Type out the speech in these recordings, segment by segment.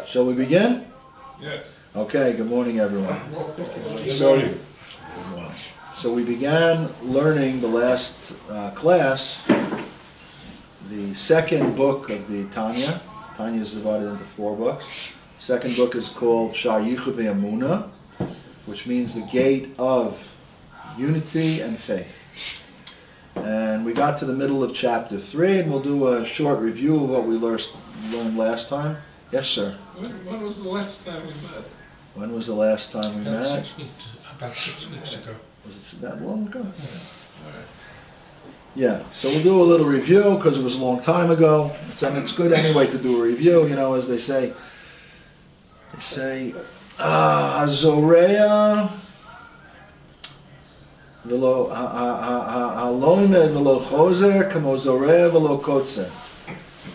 Shall we begin? Yes. Okay, good morning everyone. Good morning. So we began learning the last class, the second book of the Tanya. Tanya is divided into 4 books. Second book is called Shaar Yichud, which means the gate of unity and faith. And we got to the middle of chapter 3, and we'll do a short review of what we learned last time. Yes, sir. When was the last time we met? When was the last time we met? About 6 weeks ago. Was it that long ago? All right. Yeah, so we'll do a little review because it was a long time ago. It's good anyway to do a review, you know, as they say. They say, Azorea velo haloimed velo chozer kamo zorea velo kotzer.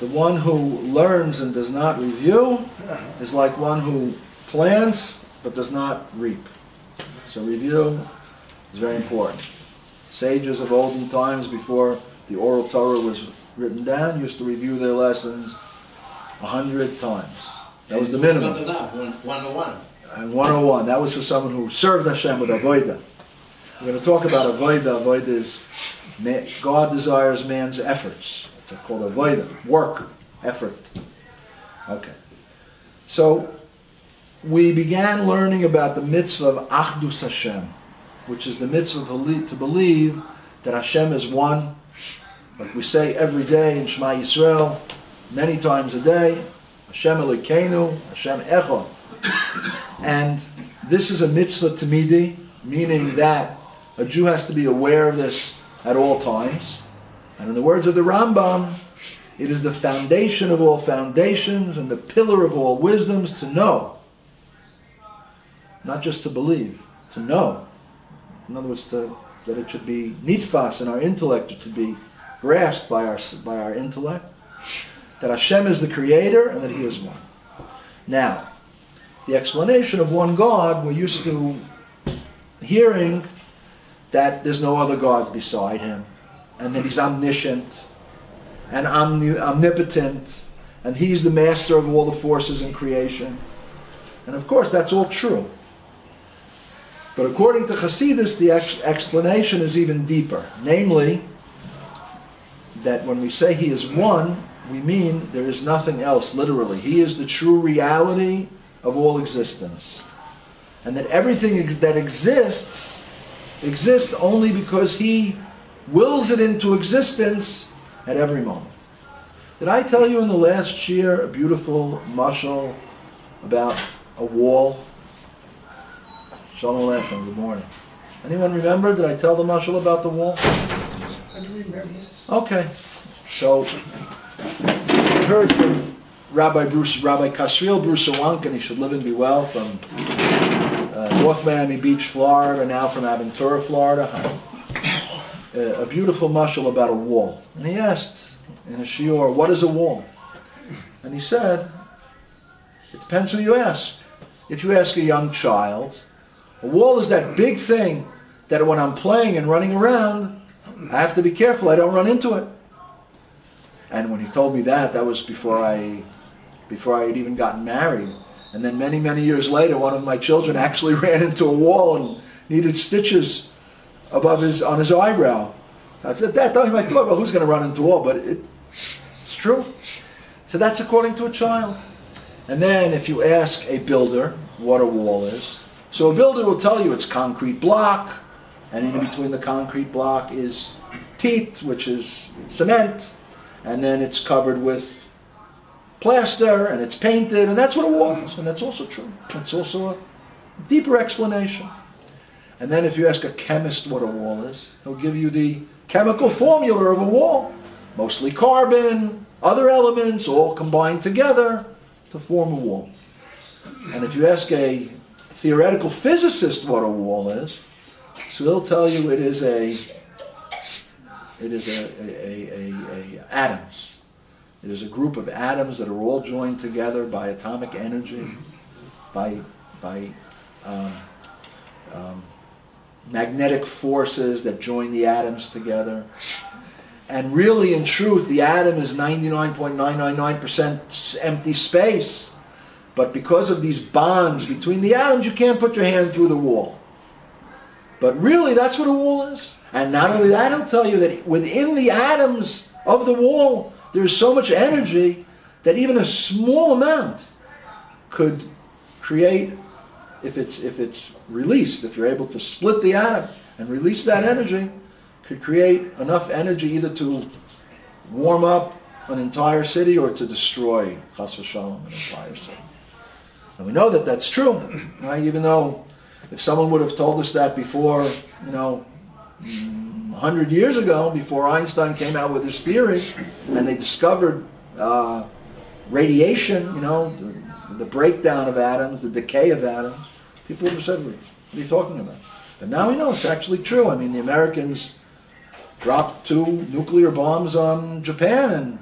The one who learns and does not review is like one who plants but does not reap. So review is very important. Sages of olden times, before the oral Torah was written down, used to review their lessons 100 times. That was the minimum. Not enough, 101. And 101, that was for someone who served Hashem with avodah. We're going to talk about avodah. Avodah is God desires man's efforts. It's called avodah, work, effort. Okay. So we began learning about the mitzvah of Achdus Hashem, which is the mitzvah to believe that Hashem is one. Like we say every day in Shema Yisrael, many times a day, Hashem Elokeinu, Hashem Echad. And this is a mitzvah tamidi, meaning that a Jew has to be aware of this at all times. And in the words of the Rambam, it is the foundation of all foundations and the pillar of all wisdoms to know. Not just to believe, to know. In other words, that it should be nitfas in our intellect, it should be grasped by our intellect. That Hashem is the creator and that He is one. Now, the explanation of one God, we're used to hearing that there's no other gods beside Him, and that He's omniscient and omnipotent, and He's the master of all the forces in creation. And of course, that's all true. But according to Chassidus, the explanation is even deeper. Namely, that when we say He is one, we mean there is nothing else, literally. He is the true reality of all existence. And that everything that exists only because He wills it into existence at every moment. Did I tell you in the last year a beautiful mashal about a wall? Shalom Aleichem, good morning. Anyone remember? Did I tell the mashal about the wall? I do remember. Okay. So, we heard from Rabbi Kasriel Brusawank, he should live and be well, from North Miami Beach, Florida, now from Aventura, Florida. A beautiful mashal about a wall. And he asked in a shiur, what is a wall? And he said, it depends who you ask. If you ask a young child, a wall is that big thing that when I'm playing and running around, I have to be careful I don't run into it. And when he told me that was before I had even gotten married. And then many, many years later, one of my children actually ran into a wall and needed stitches on his eyebrow. At that time I thought, well, who's going to run into a wall? But it's true. So that's according to a child. And then if you ask a builder what a wall is, so a builder will tell you it's concrete block, and in between the concrete block is teat, which is cement, and then it's covered with plaster, and it's painted, and that's what a wall is, and that's also true. That's also a deeper explanation. And then if you ask a chemist what a wall is, he'll give you the chemical formula of a wall. Mostly carbon, other elements, all combined together to form a wall. And if you ask a theoretical physicist what a wall is, so he'll tell you it is atoms. It is a group of atoms that are all joined together by atomic energy, by magnetic forces that join the atoms together. And really, in truth, the atom is 99.999% empty space. but because of these bonds between the atoms, you can't put your hand through the wall. But really, that's what a wall is. And not only that, I'll tell you that within the atoms of the wall, there's so much energy that even a small amount could create, if it's released, if you're able to split the atom and release that energy, could create enough energy either to warm up an entire city or to destroy, chas v'shalom, an entire city. And we know that that's true, right? Even though if someone would have told us that before, 100 years ago, before Weinstein came out with his theory, and they discovered radiation, the breakdown of atoms, the decay of atoms, people would have said, what are you talking about? But now we know it's actually true. I mean, the Americans dropped 2 nuclear bombs on Japan, and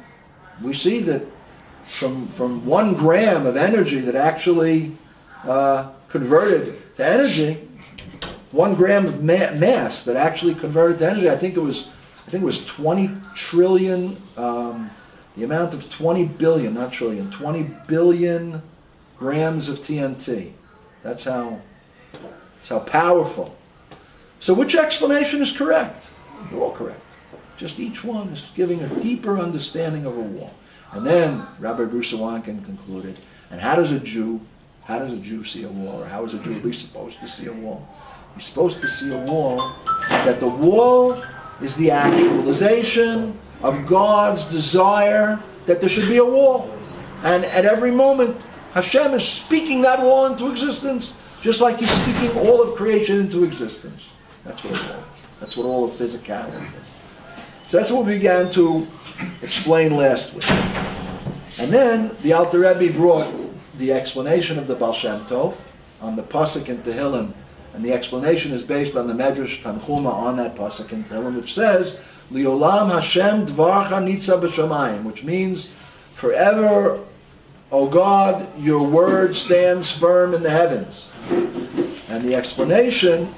we see that from 1 gram of energy that actually converted to energy, 1 gram of mass that actually converted to energy, I think it was 20 trillion, the amount of 20 billion, not trillion, 20 billion grams of TNT. That's how powerful. So which explanation is correct? They're all correct. Just each one is giving a deeper understanding of a wall. And then Rabbi Brusawankin concluded, and how does a Jew see a wall? Or how is a Jew at least supposed to see a wall? He's supposed to see a wall, that the wall is the actualization of God's desire that there should be a wall. And at every moment, Hashem is speaking that wall into existence, just like He's speaking all of creation into existence. That's what a wall is. That's what all of physicality is. So that's what we began to explain last week. And then the Alter Rebbe brought the explanation of the Baal Shem Tov on the Pasuk in Tehillim, and the explanation is based on the Midrash Tanchuma on that Pasuk in Tehillim, which says, Liolam Hashem Dvarcha Nitza B'Shamayim, which means, forever, O God, your word stands firm in the heavens. And the explanation,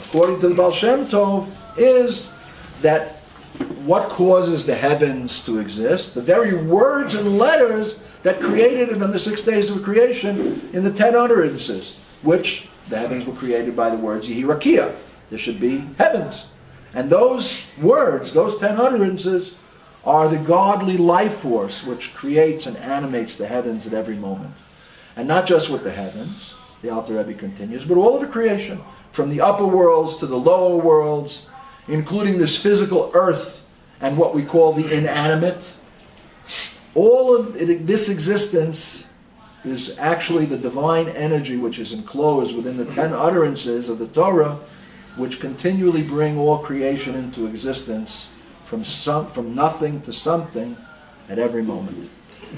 according to the Baal Shem Tov, is that what causes the heavens to exist? The very words and letters that created it on the 6 days of creation in the 10 utterances, which the heavens were created by the words Yehi Rakia. There should be heavens. And those words, those 10 utterances, are the godly life force which creates and animates the heavens at every moment. And not just with the heavens, the Alter Rebbe continues, but all of the creation, from the upper worlds to the lower worlds, including this physical earth and what we call the inanimate. All of this existence is actually the divine energy which is enclosed within the 10 utterances of the Torah, which continually bring all creation into existence from nothing to something at every moment.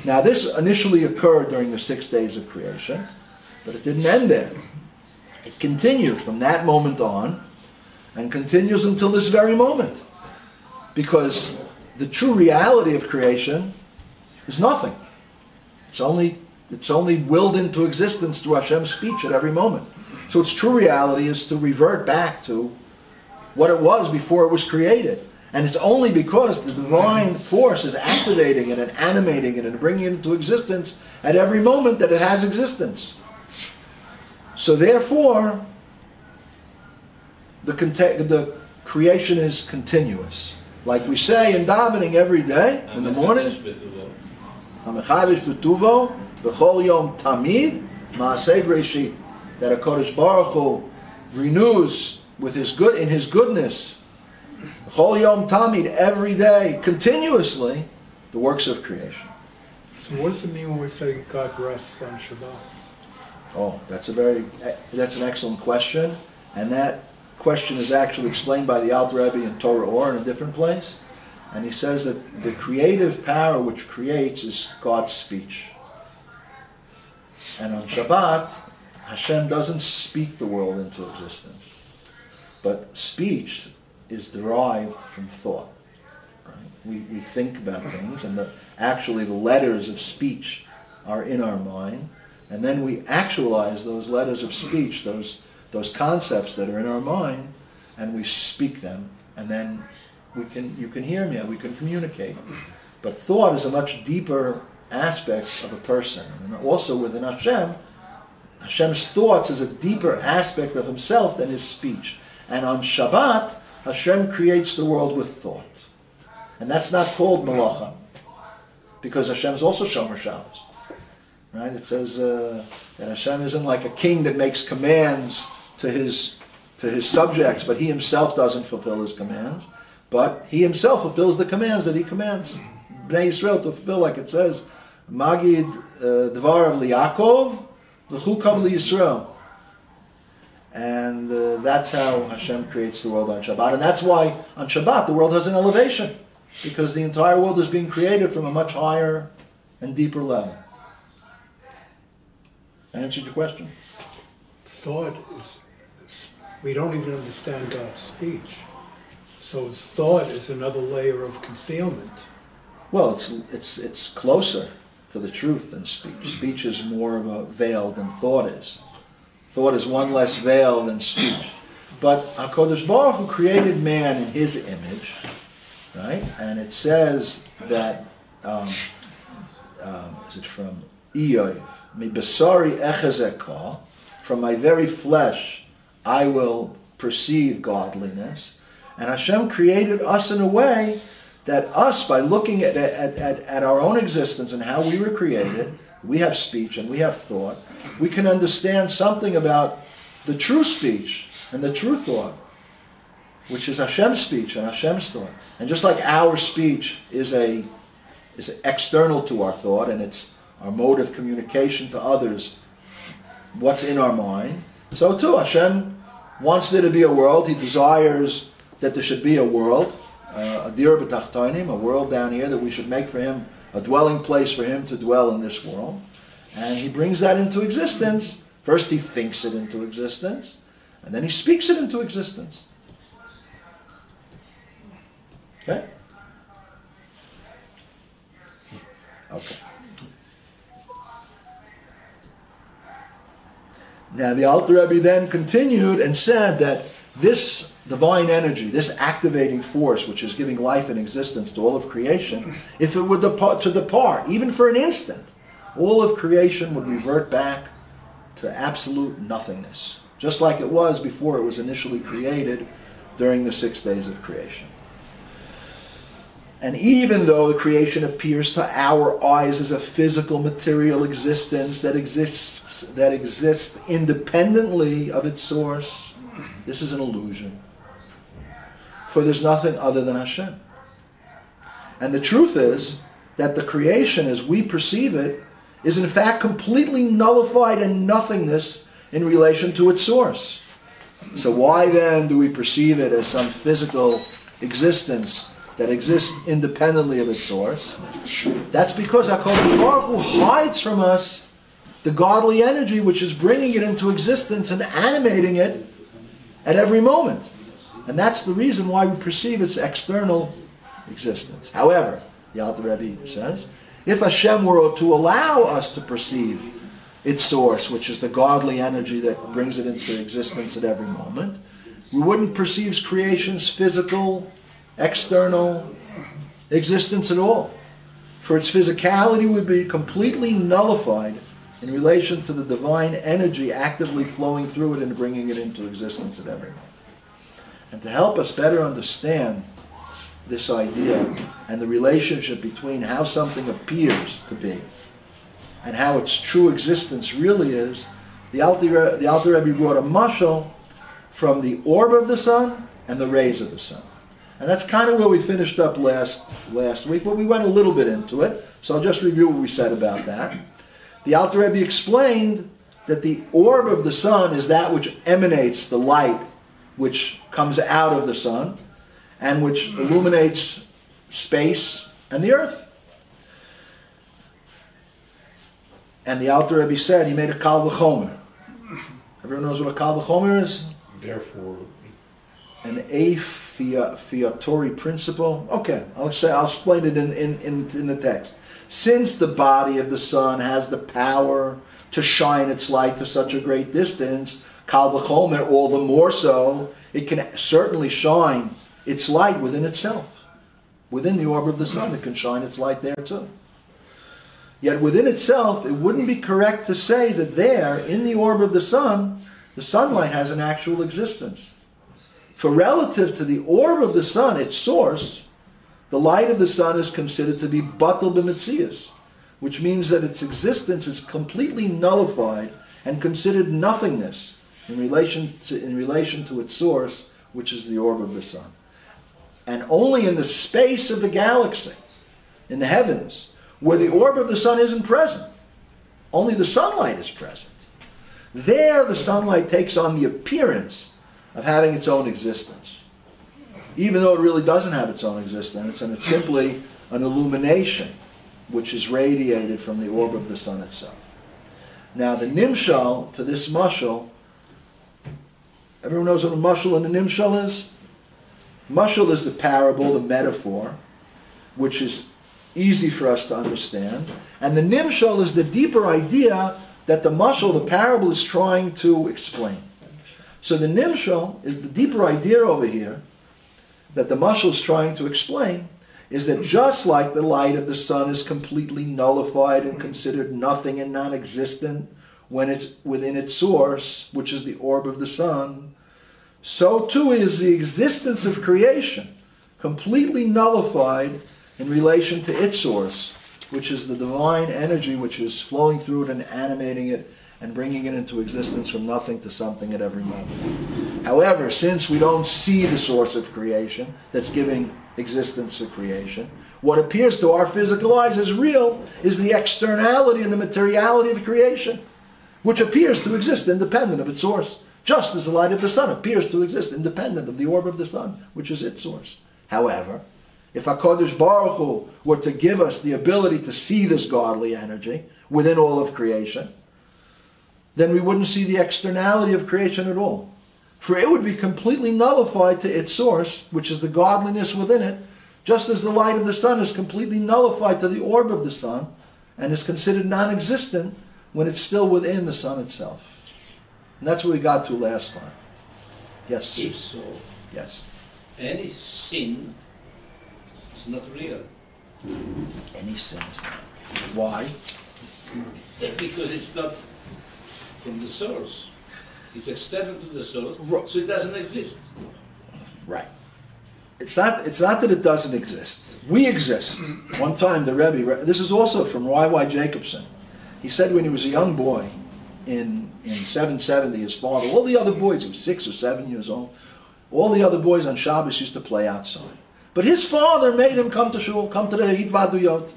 Now this initially occurred during the 6 days of creation, but it didn't end there. It continued from that moment on, and continues until this very moment. Because the true reality of creation is nothing. It's only willed into existence through Hashem's speech at every moment. So its true reality is to revert back to what it was before it was created. And it's only because the divine force is activating it and animating it and bringing it into existence at every moment that it has existence. So therefore, the creation is continuous. Like we say in davening every day, in the morning, HaMechadish B'tuvo, B'chol Yom Tamid, Ma'aseh Breshit, that HaKadosh Baruch Hu renews with in His goodness, B'chol Yom Tamid, every day, continuously, the works of creation. So what does it mean when we say God rests on Shabbat? Oh, that's an excellent question, and that question is actually explained by the Alter Rebbe in Torah Or in a different place, and he says that the creative power which creates is God's speech. And on Shabbat, Hashem doesn't speak the world into existence, but speech is derived from thought. Right? We think about things, and actually the letters of speech are in our mind, and then we actualize those letters of speech, those concepts that are in our mind, and we speak them, and then you can hear me, and we can communicate. But thought is a much deeper aspect of a person. And also within Hashem, Hashem's thoughts is a deeper aspect of himself than his speech. And on Shabbat, Hashem creates the world with thought. And that's not called Malacha, because Hashem is also Shomer Shabbos. Right? It says that Hashem isn't like a king that makes commands to his subjects, but he himself doesn't fulfill his commands. But he himself fulfills the commands that he commands Bnei Yisrael to fulfill, like it says, Magid Dvarav Li'Yakov V'chukav Li'Yisrael. And that's how Hashem creates the world on Shabbat. And that's why on Shabbat the world has an elevation, because the entire world is being created from a much higher and deeper level. I answered your question? Thought is, we don't even understand God's speech. So his thought is another layer of concealment. Well, it's closer to the truth than speech. Speech is more of a veil than thought is. Thought is one less veil than speech. But HaKadosh Baruch Hu created man in his image, right? And it says that, is it from Eoiv? Mi basari echezekah, from my very flesh I will perceive godliness. And Hashem created us in a way that us, by looking at our own existence and how we were created, we have speech and we have thought, we can understand something about the true speech and the true thought, which is Hashem's speech and Hashem's thought. And just like our speech is external to our thought, and it's our mode of communication to others, what's in our mind, so too Hashem wants there to be a world. He desires that there should be a world, a dir b'tachtonim, a world down here that we should make for him, a dwelling place for him to dwell in this world. And he brings that into existence. First he thinks it into existence, and then he speaks it into existence. Okay? Okay. Now the Alter Rebbe then continued and said that this divine energy, this activating force which is giving life and existence to all of creation, if it were to depart, even for an instant, all of creation would revert back to absolute nothingness, just like it was before it was initially created during the 6 days of creation. And even though the creation appears to our eyes as a physical material existence that exists independently of its source, this is an illusion. For there's nothing other than Hashem. And the truth is that the creation as we perceive it is in fact completely nullified in nothingness in relation to its source. So why then do we perceive it as some physical existence that exists independently of its source? That's because HaKadosh Baruch Hu hides from us the godly energy which is bringing it into existence and animating it at every moment. And that's the reason why we perceive its external existence. However, the Alter Rebbe says, if Hashem were to allow us to perceive its source, which is the godly energy that brings it into existence at every moment, we wouldn't perceive creation's physical, external existence at all. For its physicality would be completely nullified in relation to the divine energy actively flowing through it and bringing it into existence at every moment. And to help us better understand this idea and the relationship between how something appears to be and how its true existence really is, the Alter Rebbe brought a mashal from the orb of the sun and the rays of the sun. And that's kind of where we finished up last week, but we went a little bit into it, so I'll just review what we said about that. The Alter Rebbe explained that the orb of the sun is that which emanates the light which comes out of the sun and which illuminates space and the earth. And the Alter Rebbe said he made a kal v'chomer. Everyone knows what a kal v'chomer is? Therefore, An afiatory principle. Okay, I'll explain it in the text. Since the body of the sun has the power to shine its light to such a great distance, kal v'chomer, all the more so, it can certainly shine its light within itself. Within the orb of the sun, it can shine its light there too. Yet within itself, it wouldn't be correct to say that there, in the orb of the sunlight has an actual existence. For relative to the orb of the sun, its source, the light of the sun is considered to be batal b'metzias, which means that its existence is completely nullified and considered nothingness in relation to its source, which is the orb of the sun. And only in the space of the galaxy, in the heavens, where the orb of the sun isn't present, only the sunlight is present. There the sunlight takes on the appearance of having its own existence, even though it really doesn't have its own existence, and it's simply an illumination which is radiated from the orb of the sun itself. Now the nimshal to this mashal, everyone knows what a mashal and a nimshal is? Mashal is the parable, the metaphor, which is easy for us to understand, and the nimshal is the deeper idea that the mashal, the parable, is trying to explain. So the nimshal is the deeper idea over here that the mashal is trying to explain, is that just like the light of the sun is completely nullified and considered nothing and non-existent when it's within its source, which is the orb of the sun, so too is the existence of creation completely nullified in relation to its source, which is the divine energy which is flowing through it and animating it and bringing it into existence from nothing to something at every moment. However, since we don't see the source of creation that's giving existence to creation, what appears to our physical eyes as real is the externality and the materiality of creation, which appears to exist independent of its source, just as the light of the sun appears to exist independent of the orb of the sun, which is its source. However, if HaKadosh Baruch Hu were to give us the ability to see this godly energy within all of creation, then we wouldn't see the externality of creation at all. For it would be completely nullified to its source, which is the godliness within it, just as the light of the sun is completely nullified to the orb of the sun and is considered non-existent when it's still within the sun itself. And that's what we got to last time. Yes? If so, Yes. any sin is not real. Any sin is not real. Why? Because it's not from the source. It's external to the source, so it doesn't exist. Right. It's not that it doesn't exist. We exist. One time the Rabbi, this is also from Y.Y. Jacobson, he said when he was a young boy in 770, his father, all the other boys, he was 6 or 7 years old, all the other boys on Shabbos used to play outside. But his father made him come to shul, come to the Hitvaduyot.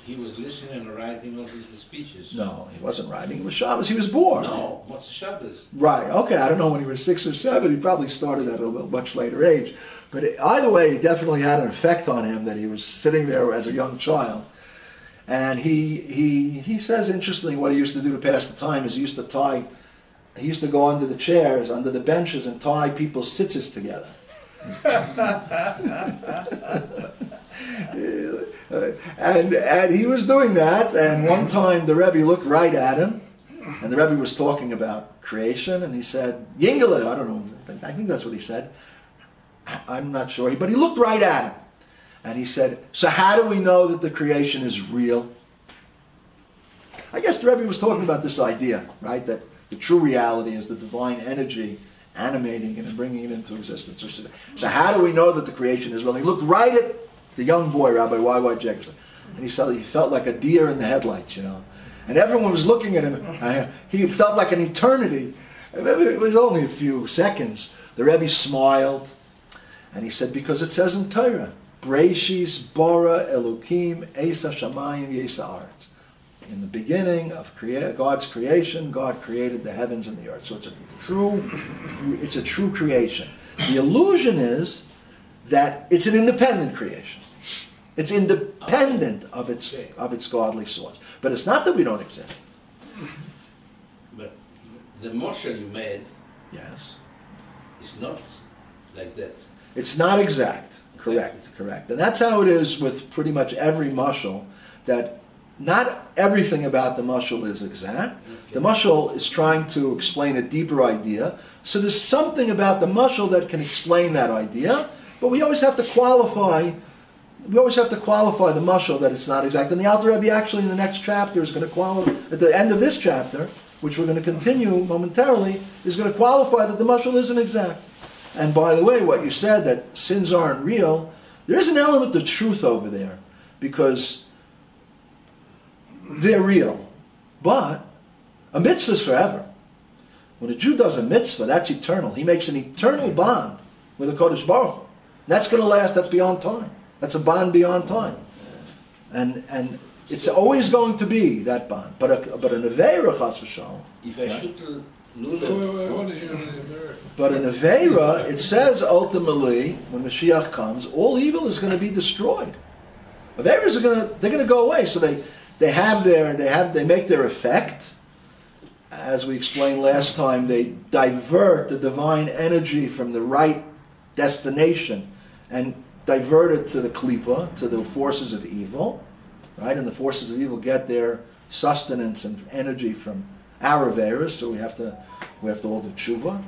He was listening and writing all these speeches. No, he wasn't writing. It was Shabbos. He was born. No, what's the Shabbos? Right. Okay. I don't know when he was 6 or 7. He probably started at a much later age. But either way, it definitely had an effect on him that he was sitting there as a young child. And he says, interestingly, what he used to do to pass the time is he used to go under the chairs, under the benches, and tie people's tzitzis together. And he was doing that, and one time the Rebbe looked right at him, and the Rebbe was talking about creation, and he said, Yingele, I don't know, I think that's what he said. I'm not sure, but he looked right at him, and he said, so how do we know that the creation is real? I guess the Rebbe was talking about this idea, right, that the true reality is the divine energy animating it and bringing it into existence. So how do we know that the creation is real? And he looked right at the young boy, Rabbi Y.Y. Jacobson, and he said he felt like a deer in the headlights, you know. And everyone was looking at him. He felt like an eternity. And then it was only a few seconds. The Rebbe smiled, and he said, because it says in Torah, Breishis bara Elokim Esa Shamayim Yesa Aretz. In the beginning of God's creation, God created the heavens and the earth. So it's a true creation. The illusion is that it's an independent creation. It's independent of its godly source. But it's not that we don't exist. But the motion you made, Yes. is not like that. It's not exact. Correct. And that's how it is with pretty much every mashal, that not everything about the mashal is exact. Okay. The mashal is trying to explain a deeper idea. So there's something about the mashal that can explain that idea, but we always have to qualify we always have to qualify the mashal that it's not exact. And the Alter Rebbe actually in the next chapter is going to qualify, at the end of this chapter, which we're going to continue momentarily, is going to qualify that the mashal isn't exact. And by the way, what you said, that sins aren't real, there is an element of truth over there, because they're real. But a mitzvah is forever. When a Jew does a mitzvah, that's eternal. He makes an eternal bond with the Kodesh Baruch Hu. That's going to last, that's beyond time. That's a bond beyond time. And it's always going to be that bond. But an Aveira, chas v'shalom. If I shoot a Wait, lulav, what is your American? But in Aveira, it says ultimately, when Mashiach comes, all evil is going to be destroyed. Aveiras are they're going to go away. So they make their effect. As we explained last time, they divert the divine energy from the right destination and divert it to the klipa, to the forces of evil, right? And the forces of evil get their sustenance and energy from our aveiras, so we have to all do tshuva.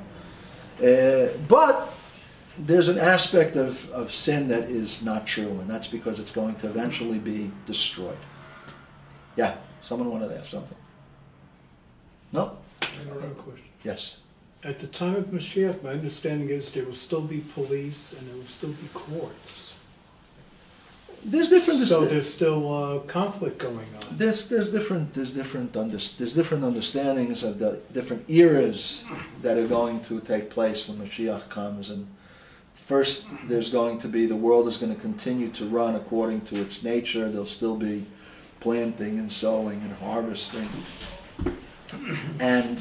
But there's an aspect of sin that is not true, and that's because it's going to eventually be destroyed. Yeah, someone wanted to ask something. No? I have a question. Yes. At the time of Mashiach, my understanding is there will still be police and there will still be courts. There's different. So there's still conflict going on. There's different understandings of the different eras that are going to take place when Mashiach comes. And first, there's going to be, the world is going to continue to run according to its nature. There'll still be planting and sowing and harvesting, and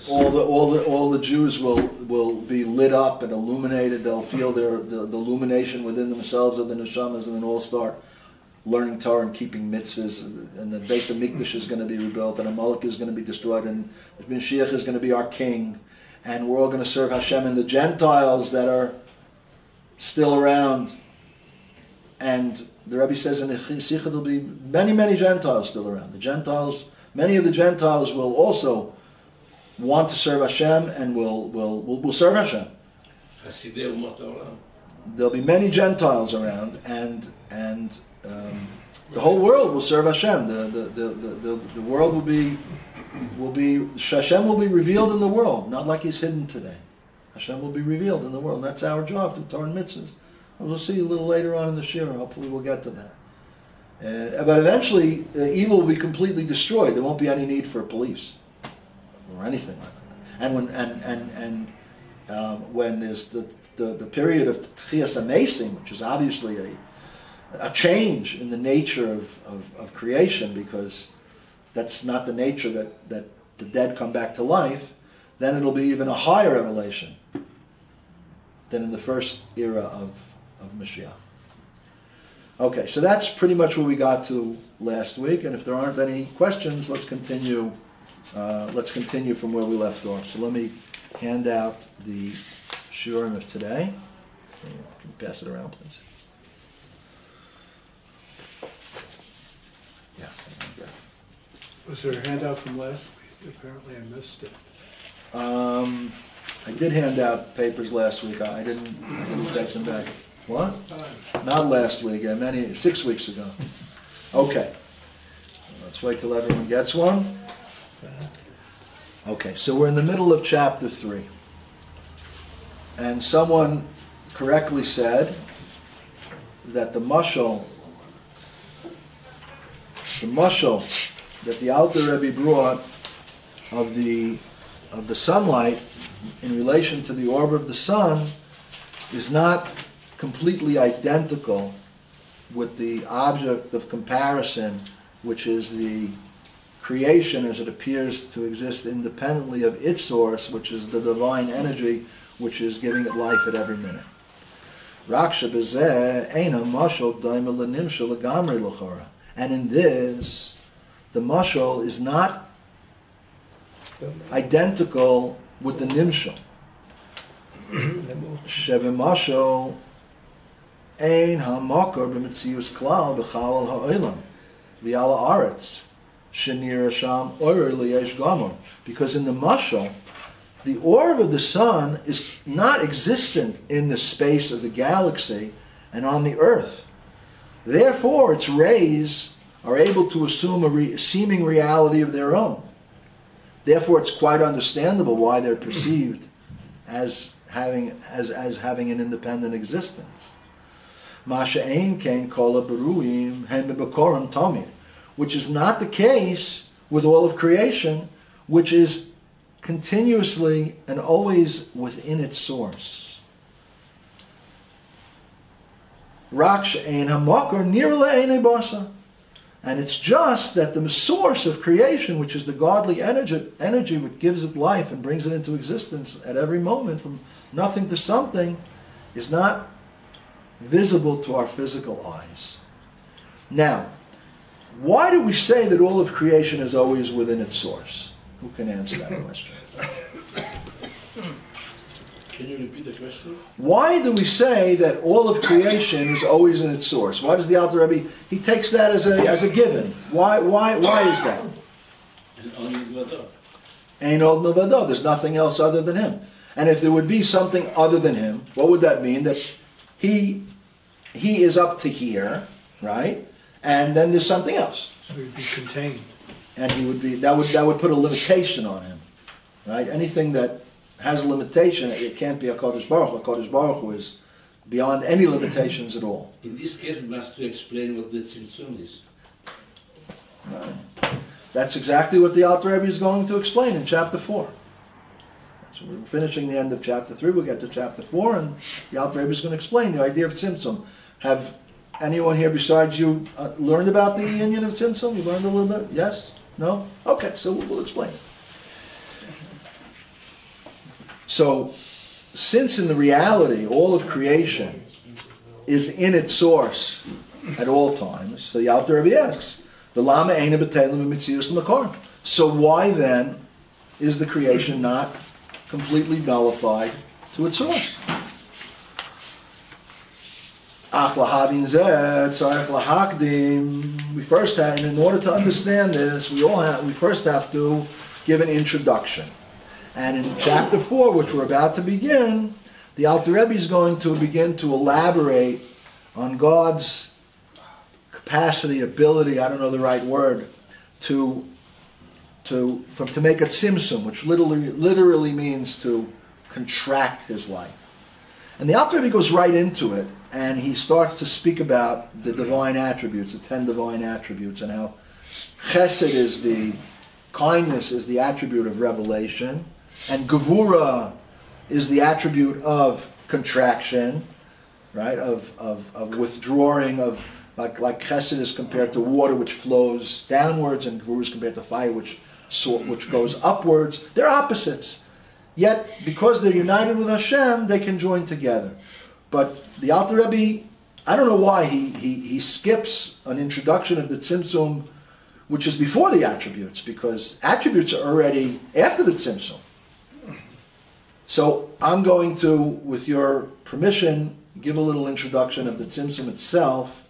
all the Jews will be lit up and illuminated. They'll feel the illumination within themselves of the neshamas, and then all start learning Torah and keeping mitzvahs. And the base of Mikdash is going to be rebuilt, and Amalek is going to be destroyed, and Mashiach is going to be our king, and we're all going to serve Hashem. And the Gentiles that are still around, and the Rabbi says in the Sikha there'll be many Gentiles still around. Many of the Gentiles will also want to serve Hashem and will serve Hashem. There'll be many Gentiles around, and the whole world will serve Hashem. The world will be Hashem will be revealed in the world, not like He's hidden today. Hashem will be revealed in the world. That's our job through Torah and mitzvahs. We'll see a little later on in the Shir. Hopefully we'll get to that. But eventually, evil will be completely destroyed. There won't be any need for police or anything like that. And when there's the period of Tchias Amazing, which is obviously a change in the nature of creation, because that's not the nature that the dead come back to life, then it'll be even a higher revelation than in the first era of Mashiach. Okay, so that's pretty much where we got to last week, and if there aren't any questions, let's continue from where we left off. So let me hand out the shiurim of today. Can you pass it around, please? Yeah. Was there a handout from last week? Apparently I missed it. I did hand out papers last week. I didn't take them back. What? Not last week. 6 weeks ago. Okay. Let's wait till everyone gets one. Okay, so we're in the middle of chapter 3. And someone correctly said that the mashal that the Alter Rebbe brought of the sunlight in relation to the orb of the sun is not completely identical with the object of comparison, which is the creation as it appears to exist independently of its source, which is the divine energy, which is giving it life at every minute. And in this, the mashal is not identical with the nimshal. Shebemashal ein hamakor b'metzius klal b'chal ha'olam v'ala aretz shenir sham orer liyesh gamor. Because in the mashal, the orb of the sun is not existent in the space of the galaxy and on the earth. Therefore, its rays are able to assume a seeming reality of their own. Therefore, it's quite understandable why they're perceived as having an independent existence. Masha ein kein kol haberuim hem bekorim tamid, which is not the case with all of creation, which is continuously and always within its source. Rak she'ein hamakor nir le'einei basa. And it's just that the source of creation, which is the godly energy which gives it life and brings it into existence at every moment from nothing to something, is not visible to our physical eyes. Now, why do we say that all of creation is always within its source? Who can answer that question? Can you repeat the question? Why do we say that all of creation is always in its source? Why does the Alter Rebbe, he takes that as a given? Why is that? Ain't old Nevado. There's nothing else other than him. And if there would be something other than him, what would that mean? That he is up to here, right? And then there's something else. So he'd be contained. And he would be, that would put a limitation on him, right? Anything that has a limitation, it can't be HaKadosh Baruch Hu. HaKadosh Baruch Hu is beyond any limitations at all. In this case, we must explain what the Tzimtzum is. Right. That's exactly what the Alter Rebbe is going to explain in chapter 4. So we're finishing the end of chapter 3, we'll get to chapter 4, and the Alter Rebbe is going to explain the idea of Tzimtzum. Have anyone here besides you learned about the union of Tzimtzum? You learned a little bit? Yes? No? Okay, so we'll explain it. So, since in the reality all of creation is in its source at all times, so the Alter Rebbe asks, "V'lama eina b'telim b'mitzius l'makor." So why then is the creation not completely nullified to its source? Ach lahavin zeh tzarech lahakdim. We first have, and in order to understand this, we first have to give an introduction. And in chapter 4, which we're about to begin, the Alter Rebbe is going to begin to elaborate on God's capacity, ability, I don't know the right word, to make a tzimtzum, which literally means to contract his life. And the Alter Rebbe goes right into it, and he starts to speak about the divine attributes, the 10 divine attributes, and how chesed is kindness is the attribute of revelation, and gevura is the attribute of contraction, right? Of withdrawing, like chesed is compared to water which flows downwards, and gevura is compared to fire which goes upwards. They're opposites. Yet, because they're united with Hashem, they can join together. But the Alter Rebbe, I don't know why he skips an introduction of the Tzimtzum, which is before the attributes, because attributes are already after the Tzimtzum. So I'm going to, with your permission, give a little introduction of the Tzimtzum itself,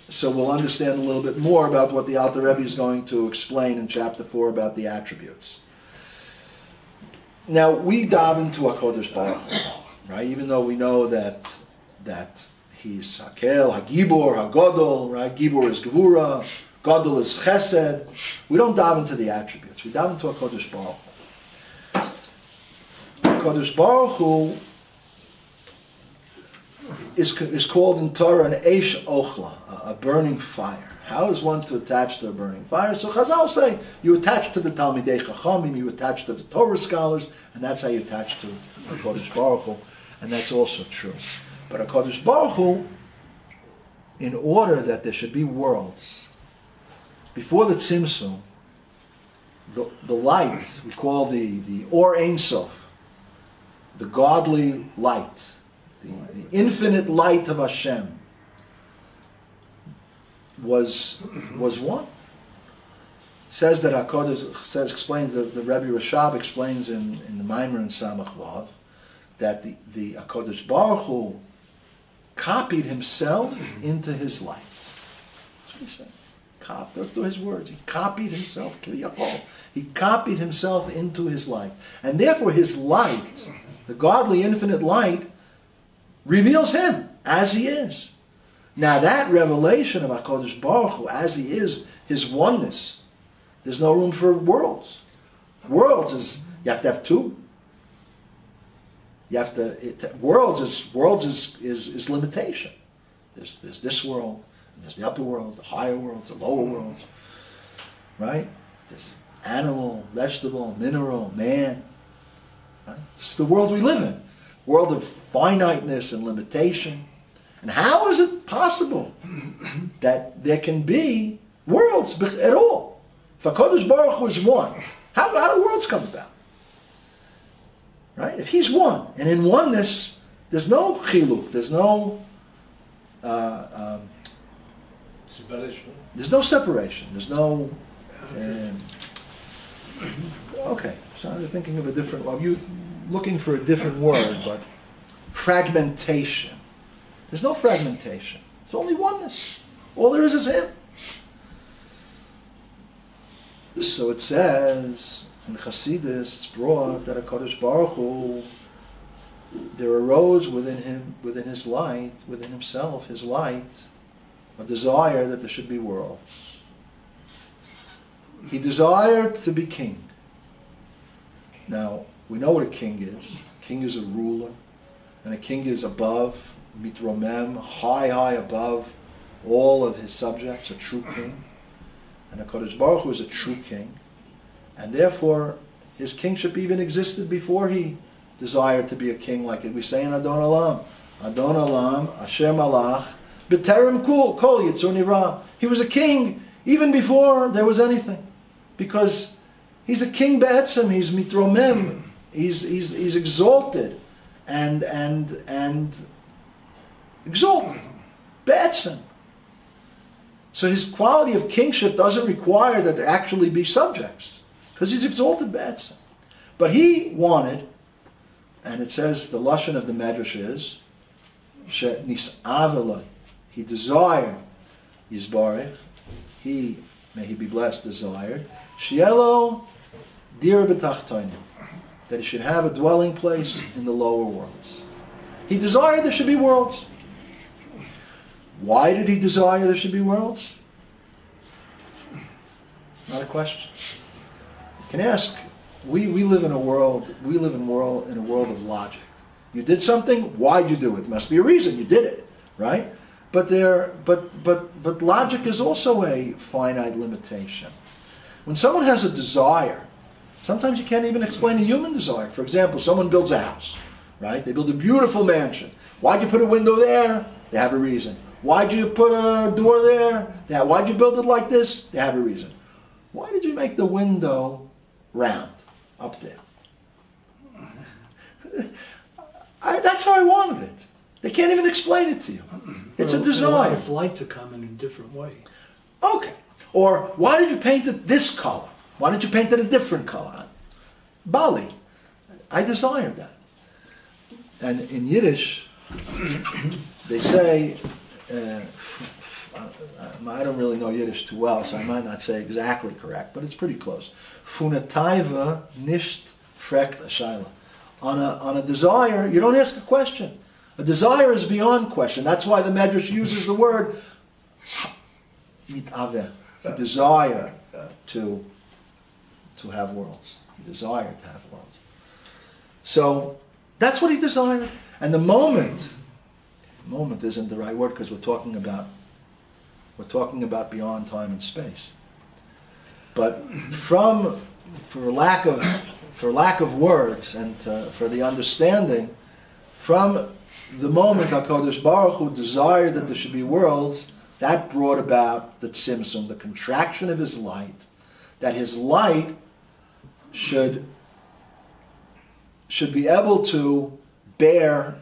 so we'll understand a little bit more about what the Alter Rebbe is going to explain in chapter 4 about the attributes. Now, we daven to HaKadosh Baruch Hu, right? Even though we know that he's Hakel, Hagibor, Hagodol, right? Gibor is Gevura, Godol is Chesed. We don't daven to the attributes. We daven to HaKadosh Baruch Hu. HaKadosh Baruch Hu is called in Torah an Eish Ochla, a burning fire. How is one to attach to a burning fire? So Chazal say, you attach to the Talmidei Chachamim, you attach to the Torah scholars, and that's how you attach to HaKadosh Baruch Hu, and that's also true. But HaKadosh Baruch Hu, in order that there should be worlds, before the Tzimtzum, the light, we call the Or Ein Sof, the godly light, the infinite light of Hashem, was one. It says that HaKadosh explains, the Rebbe Rechavia explains in the Maimer and Samach Vav, that the HaKadosh Baruch Hu copied himself into his light. That's what he said. Those are his words. He copied himself, he copied himself into his light. And therefore his light, the godly infinite light, reveals him as he is. Now that revelation of HaKadosh Baruch Hu, as He is, His oneness, there's no room for worlds. Worlds is, you have to have two. You have to, worlds is limitation. There's this world, and there's the upper world, the higher worlds, the lower worlds. Right? There's animal, vegetable, mineral, man. Right? It's the world we live in. World of finiteness and limitation. And how is it possible that there can be worlds at all? If HaKadosh Baruch Hu is one, how do worlds come about? Right? If He's one, and in oneness, there's no chiluk, there's no Separation. there's no separation, there's no okay, so I'm thinking of a different, well, you're looking for a different word, but fragmentation. There's no fragmentation. It's only oneness. All there is Him. So it says in Chassidus, it's brought that HaKadosh Baruch Hu, there arose within Him, within His light, within Himself, His light, a desire that there should be worlds. He desired to be king. Now, we know what a king is. A king is a ruler, and a king is above, mitromem, high above all of his subjects, a true king. And HaKadosh Baruch Hu is a true king. And therefore, His kingship even existed before He desired to be a king, like we say in Adon Olam. Adon Olam, Asher Malach, B'terem Kol Yitzur Nivra. He was a king even before there was anything. Because He's a king be'etzem, He's mitromem, He's exalted and exalted be'etzem. So His quality of kingship doesn't require that there actually be subjects, because He's exalted be'etzem. But He wanted, and it says the lashon of the Midrash is, she'nis'av, He desired, Yisbarech, He, may He be blessed, desired, Shielo dir b'tachtonim, that He should have a dwelling place in the lower worlds. He desired there should be worlds. Why did He desire there should be worlds? It's not a question. You can ask. We live in a world. We live in a world of logic. You did something. Why'd you do it? There must be a reason. You did it, right? But logic is also a finite limitation. When someone has a desire, sometimes you can't even explain a human desire. For example, someone builds a house, right? They build a beautiful mansion. Why'd you put a window there? They have a reason. Why'd you put a door there? Why'd you build it like this? They have a reason. Why did you make the window round up there? That's how I wanted it. They can't even explain it to you. It's a desire. It's light to come in a different way. Okay. Or why did you paint it this color? Why didn't you paint it a different color? Bali. I desired that. And in Yiddish, they say, I don't really know Yiddish too well, so I might not say exactly correct, but it's pretty close. Funataiva nicht frekt a shaila. On a desire, you don't ask a question. A desire is beyond question. That's why the Midrash uses the word mitaveh. He desired to have worlds. He desired to have worlds. So that's what He desired. And the moment isn't the right word, because we're talking about beyond time and space. But for lack of words and for the understanding, from the moment HaKadosh Baruch Hu desired that there should be worlds, that brought about the tzimtzum, the contraction of His light, that His light should be able to bear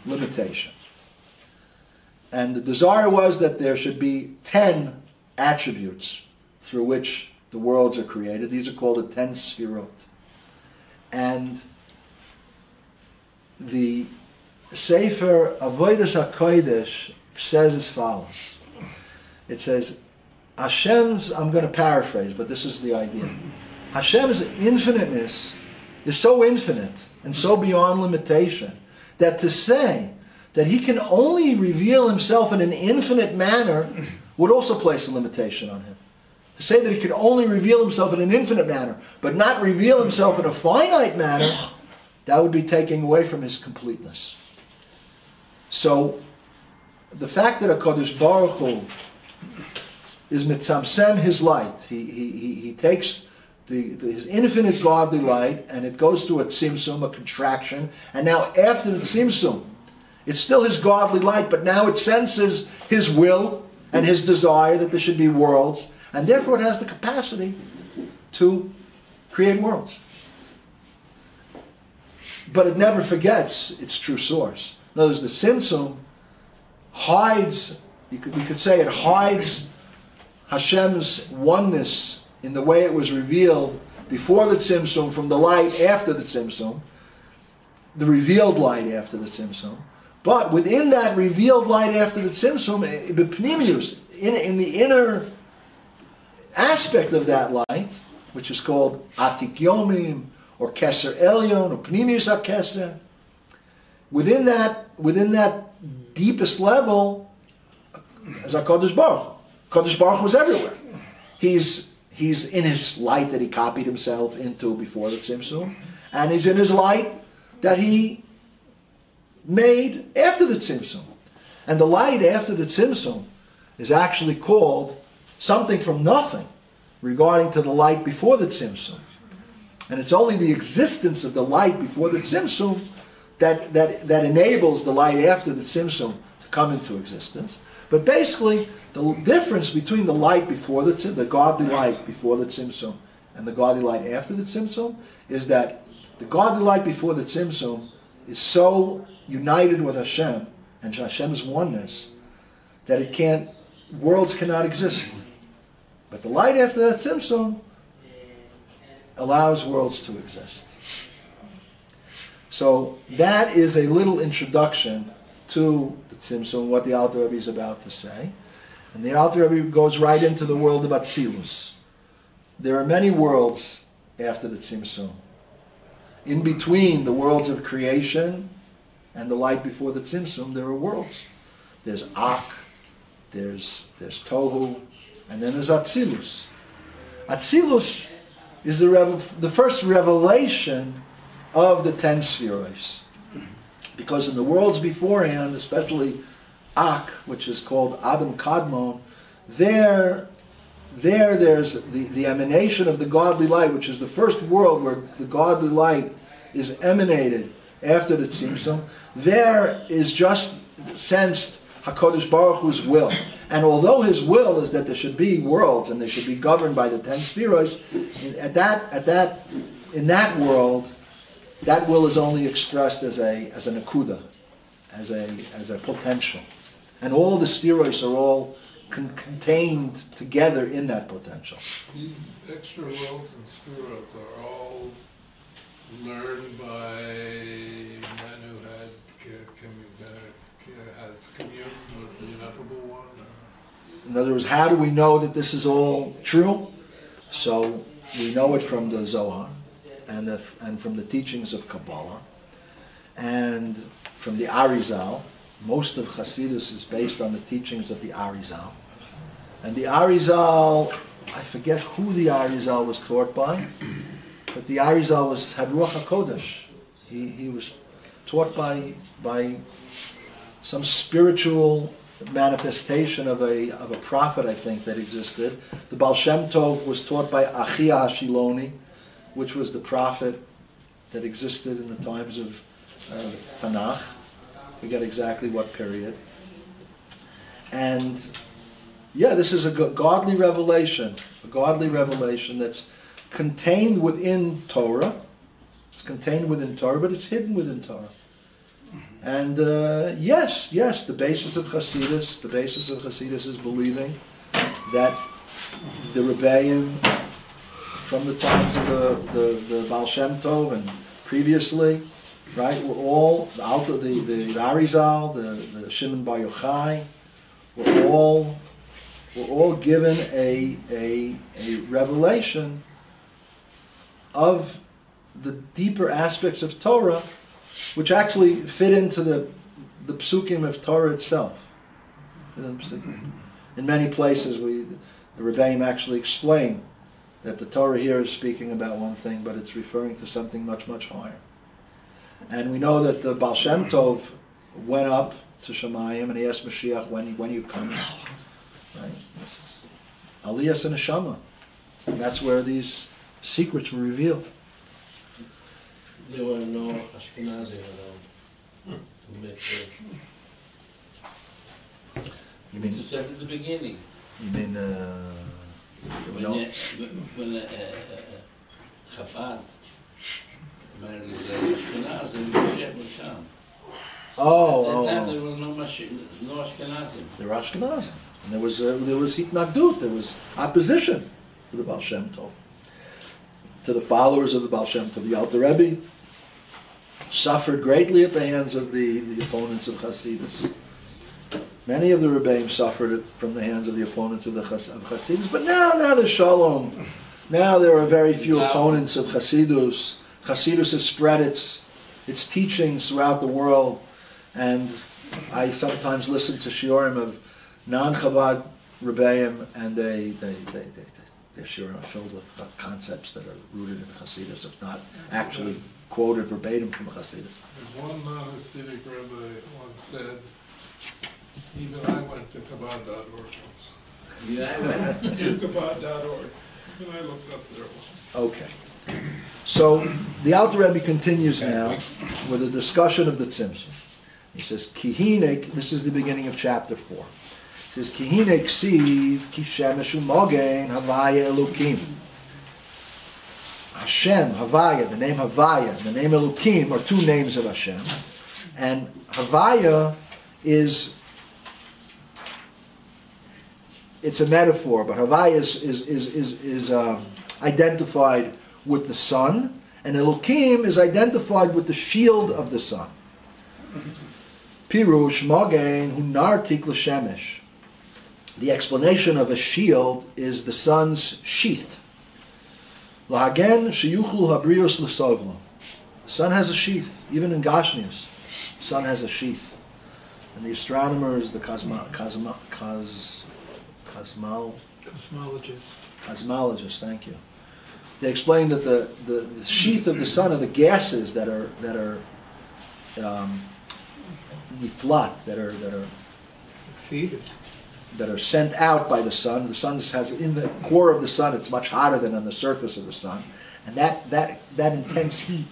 limitation. And the desire was that there should be 10 attributes through which the worlds are created. These are called the 10 sfirot. And the Sefer Avodas HaKodesh says as follows. It says, Hashem's, I'm going to paraphrase, but this is the idea. Hashem's infiniteness is so infinite and so beyond limitation that to say that he can only reveal himself in an infinite manner would also place a limitation on him. To say that he could only reveal himself in an infinite manner, but not reveal himself in a finite manner, that would be taking away from his completeness. So, the fact that HaKadosh Baruch Hu is mitzamsem his light, he takes his infinite godly light, and it goes to a tzimtzum, a contraction, and now after the tzimtzum, it's still his godly light, but now it senses his will and his desire that there should be worlds, and therefore it has the capacity to create worlds. But it never forgets its true source. In other words, the tzimtzum hides, we could say it hides Hashem's oneness in the way it was revealed before the tzimtzum from the light after the tzimtzum, the revealed light after the tzimtzum. But within that revealed light after the tzimtzum, in the inner aspect of that light, which is called Atik Yomim, or Keser Elyon, or Pnimius HaKeser, within that deepest level is HaKadosh Baruch Hu. HaKadosh Baruch Hu was everywhere. He's in his light that he copied himself into before the Tzimtzum, and he's in his light that he made after the Tzimtzum. And the light after the Tzimtzum is actually called something from nothing regarding to the light before the Tzimtzum. And it's only the existence of the light before the Tzimtzum that enables the light after the Tzimtzum to come into existence. But basically, the difference between the light before the godly light before the Tzimtzum, and the godly light after the Tzimtzum is that the godly light before the Tzimtzum is so united with Hashem and Hashem's oneness that worlds cannot exist. But the light after that Tzimtzum allows worlds to exist. So that is a little introduction to the Tzimtzum, what the Alter Rebbe is about to say. And the Alter Rebbe goes right into the world of Atzilus. There are many worlds after the Tzimtzum. In between the worlds of creation and the light before the Tzimtzum, there are worlds. There's Ak, there's Tohu, and then there's Atzilus. Atzilus is the first revelation of the 10 spheres. Because in the worlds beforehand, especially Ak, which is called Adam Kadmon, there's the emanation of the godly light, which is the first world where the godly light is emanated after the Tzimtzum. There is just sensed HaKadosh Baruch Hu's will. And although his will is that there should be worlds and they should be governed by the 10 spheres, in that world, that will is only expressed as a nakuda, as a potential. And all the spheres are all contained together in that potential. These extra worlds and spheroids are all learned by men who has communed with the ineffable one? In other words, how do we know that this is all true? So we know it from the Zohar and from the teachings of Kabbalah and from the Arizal. Most of Hasidus is based on the teachings of the Arizal. And the Arizal, I forget who the Arizal was taught by, but the Arizal had Ruach HaKodesh. He was taught by some spiritual manifestation of a prophet, I think, that existed. The Baal Shem Tov was taught by Achia Hashiloni, which was the prophet that existed in the times of Tanakh. I forget exactly what period. And yeah, this is a godly revelation that's contained within Torah. It's contained within Torah, but it's hidden within Torah. And yes, the basis of Hasidus is believing that the Rebbeim, from the times of the Baal Shem Tov and previously, right, were all the Arizal, the Shimon Bar Yochai, were all given a revelation of the deeper aspects of Torah, which actually fit into the psukim of Torah itself. In many places, the Rebbeim actually explain that the Torah here is speaking about one thing, but it's referring to something much, much higher. And we know that the Baal Shem Tov went up to Shemayim and he asked Mashiach, when you coming? Right? Aliyas and Neshama. And that's where these secrets were revealed. There were no Ashkenazim around to make You mean? to start at the beginning. You mean? When Chabad married Ashkenaz and Moshe was Sham. At that time there were no Ashkenazim. There were Ashkenazim. And there was hitnagdut, there was opposition to the Baal Shem Tov, to the followers of the Baal Shem Tov. The Alter Rebbe suffered greatly at the hands of the opponents of Hasidus. Many of the Rebbeim suffered it from the hands of the opponents of Hasidus, but now there's Shalom. Now there are very few opponents of Hasidus. Hasidus has spread its teachings throughout the world, and I sometimes listen to shiurim of non-Chabad Rebbeim, and their shiurim are filled with concepts that are rooted in Hasidus, if not actually quoted verbatim from Hasidus. One non-Hasidic rabbi once said, even I went to Chabad.org once. Yeah, I went. To Chabad.org. Even I looked up there once. Okay. So the Alter Rebbe continues now with a discussion of the Tzimtzum. He says, Kihinek, this is the beginning of chapter 4. He says, Kihinek siv, ki shemesh u'mogen, havaya elukim. Hashem, Havaya, the name Havaya, the name Elukim are two names of Hashem. And Havaya it's a metaphor, but Havaya is identified with the sun, and Elukim is identified with the shield of the sun. Pirush Mogen Hu Nartik L'Shemesh. The explanation of a shield is the sun's sheath. Lahagen Sheyuchlu Habrios L'Sovlo. The sun has a sheath, even in Gashmius. The sun has a sheath. And the astronomers, the cosmologists, thank you. They explain that the sheath of the sun are the gases that are niflat, that are sent out by the sun. The sun has, in the core of the sun, it's much hotter than on the surface of the sun, and that intense heat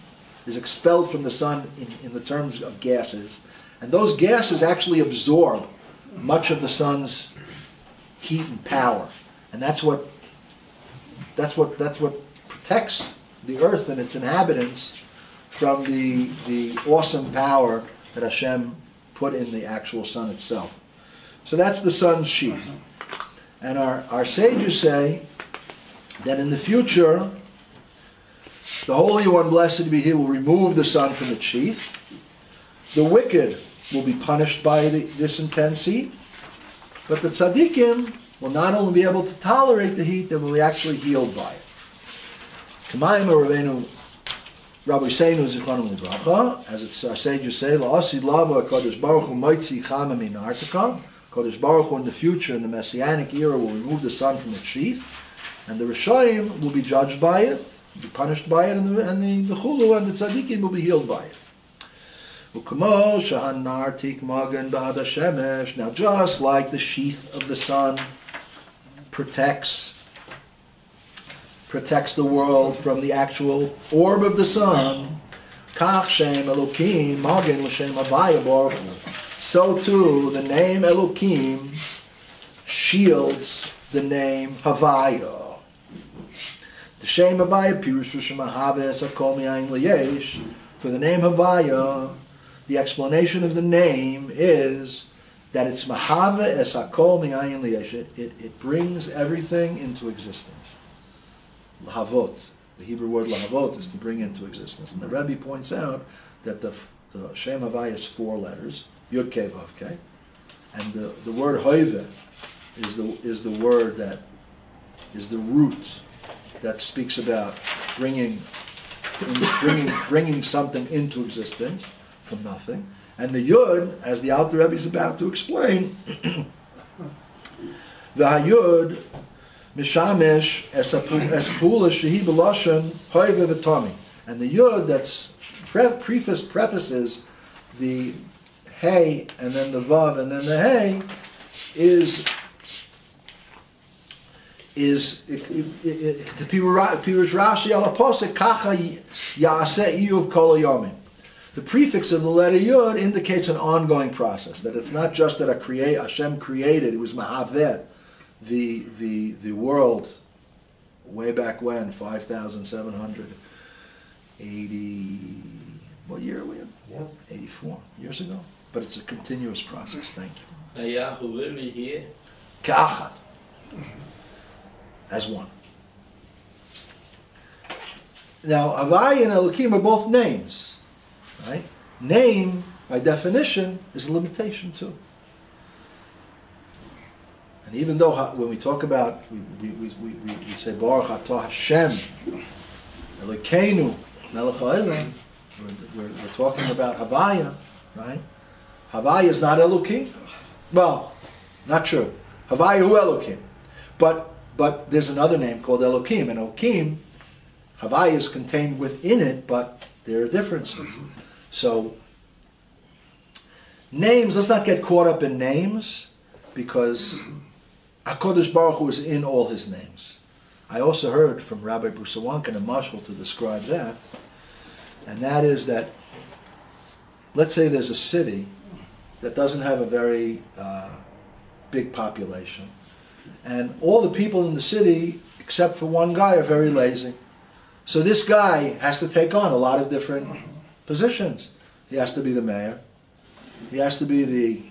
is expelled from the sun in the terms of gases, and those gases actually absorb much of the sun's heat and power, and that's what protects the earth and its inhabitants from the awesome power that Hashem put in the actual sun itself. So that's the sun's sheath. And our sages say that in the future, the Holy One, blessed be He, will remove the sun from its sheath. The wicked will be punished by this intense heat, but the tzaddikim will not only be able to tolerate the heat, they will be actually healed by it. T'mayim Rabbeinu Rabbi Seinu Zichronim Libracha, as our sages say, La'asid lava Kodesh Baruch Hu Moitzi Chama Min Artika. Kodesh Baruch Hu in the future, in the Messianic era, will remove the sun from its sheath, and the Rishoyim will be judged by it, be punished by it, and the Chulu and the Tzaddikim will be healed by it. Now, just like the sheath of the sun protects the world from the actual orb of the sun, so too the name Elokim shields the name Havaya. The Shem Havaya Pirushu Shemahave Esakol Mi'ayin L'yesh. For the name Havaya, the explanation of the name is that it's Mahave Esakol Mi'ayin L'yesh. It brings everything into existence. Lahavot. The Hebrew word lahavot is to bring into existence. And the Rebbe points out that the Shem Havaya is 4 letters, Yud Kei Vav Kei, and the word Hoive is the word that is the root that speaks about bringing something into existence from nothing, And the Yud, as the Alter Rebbe is about to explain, the Hayud Mishamesh es Pula Shehi B'Lashon Hoive V'Tomi. And the Yud that's prefaces the Hey and then the Vav and then the Hey is the Pirush Rashi ala Posek Kacha Ya'aseh Iyuv Kol Yomim. The prefix of the letter Yud indicates an ongoing process, that it's not just that Hashem created, it was Mahaveh, the world way back when, 5,780, what year are we in? 84 years ago. But it's a continuous process, thank you. here. Ka'achad. As one. Now, Havai and Elokim are both names. Right? Name, by definition, is a limitation too. And even though when we talk about, we say Baruch Atah Hashem, Elokeinu, Melech HaOlam, we're talking about Havaya, right? Havaya is not Elokim. Well, not true. Havaya hu Elokim. But there's another name called Elokim, and Elokim, Havaya is contained within it, but there are differences. So, names, let's not get caught up in names, because HaKadosh Baruch Hu is in all his names. I also heard from Rabbi Brusawankin and Mashal to describe that, and that is that, let's say there's a city that doesn't have a very big population, and all the people in the city, except for one guy, are very lazy. So this guy has to take on a lot of different positions. He has to be the mayor. He has to be the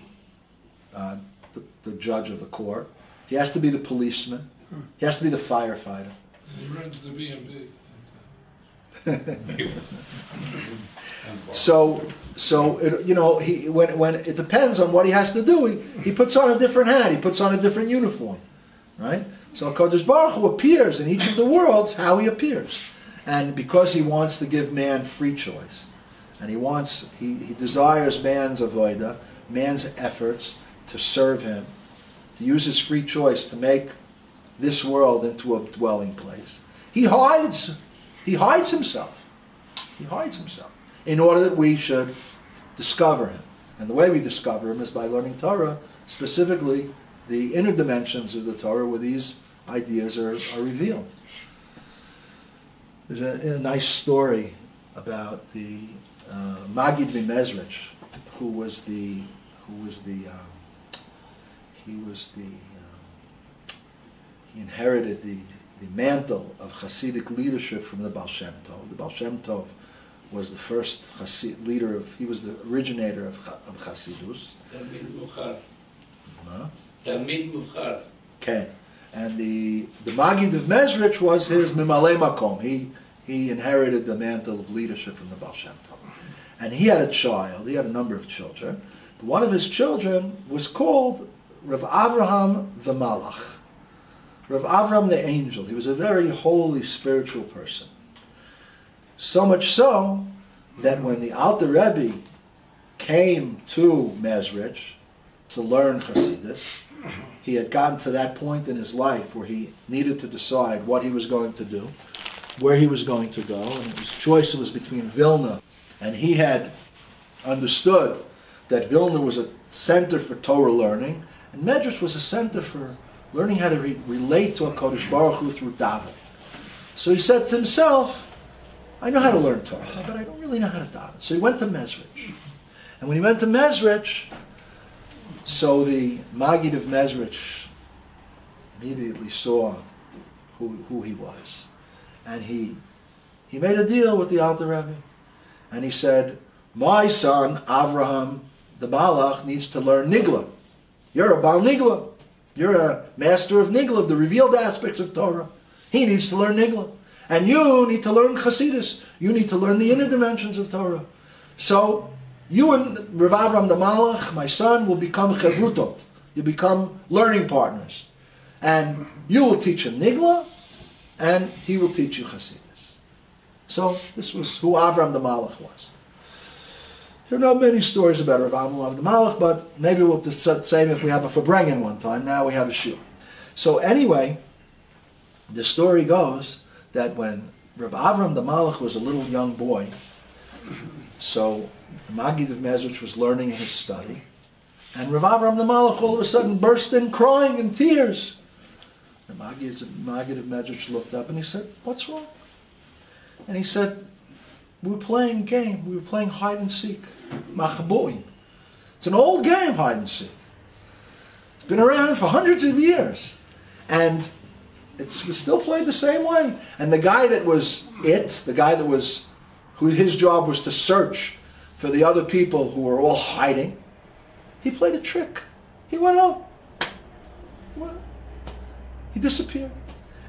judge of the court. He has to be the policeman. He has to be the firefighter. He runs the B&B. So when it depends on what he has to do, he puts on a different hat. He puts on a different uniform, right? So HaKadosh Baruch Hu appears in each of the worlds how he appears, and because he wants to give man free choice. And he desires man's avodah, man's efforts to serve him, to use his free choice to make this world into a dwelling place. He hides himself. He hides himself in order that we should discover him. And the way we discover him is by learning Torah, specifically the inner dimensions of the Torah where these ideas are revealed. There's a nice story about the Magid Mimezrich, he inherited the mantle of Hasidic leadership from the Baal Shem Tov. The Baal Shem Tov was the first Hasid leader he was the originator of Hasidus. Talmid Muvchar. Okay. And the Magid of Mezrich was his Mimalei Makom. He inherited the mantle of leadership from the Baal Shem Tov. And he had a number of children. But one of his children was called Rav Avraham the Malach. Rav Avraham the angel. He was a very holy, spiritual person. So much so that when the Alter Rebbe came to Mezrich to learn Hasidus, he had gotten to that point in his life where he needed to decide what he was going to do, where he was going to go, and his choice was between Vilna, and he had understood that Vilna was a center for Torah learning, and Medrash was a center for learning how to relate to HaKadosh Baruch Hu through davening. So he said to himself, I know how to learn Torah, but I don't really know how to daven. So he went to Mezrich. And when he went to Mezrich, so the Magid of Mezrich immediately saw who he was. And he made a deal with the Alter Rebbe. And he said, my son, Avraham, the Malach, needs to learn Nigla. You're a Baal Nigla. You're a master of Nigla, of the revealed aspects of Torah. He needs to learn Nigla. And you need to learn Chassidus. You need to learn the inner dimensions of Torah. So, you and Rav Avraham the Malach, my son, will become Chevrutot. You become learning partners. And you will teach him Nigla, and he will teach you Chassidus. So, this was who Avraham the Malach was. There are not many stories about Rav Avram the Malach, but maybe we'll just save if we have a Fabrengen one time. Now we have a Shir. So anyway, the story goes that when Rav Avram the Malach was a little young boy, so the Maggid of Mezrich was learning in his study, and Rav Avram the Malach all of a sudden burst in crying in tears. The Maggid of Mezrich looked up and he said, "What's wrong?" And he said, "We were playing a game. We were playing hide and seek. Machabuim. It's an old game, hide and seek. It's been around for hundreds of years. And it's still played the same way." And the guy that was who his job was to search for the other people who were all hiding, he played a trick. He went home. He disappeared.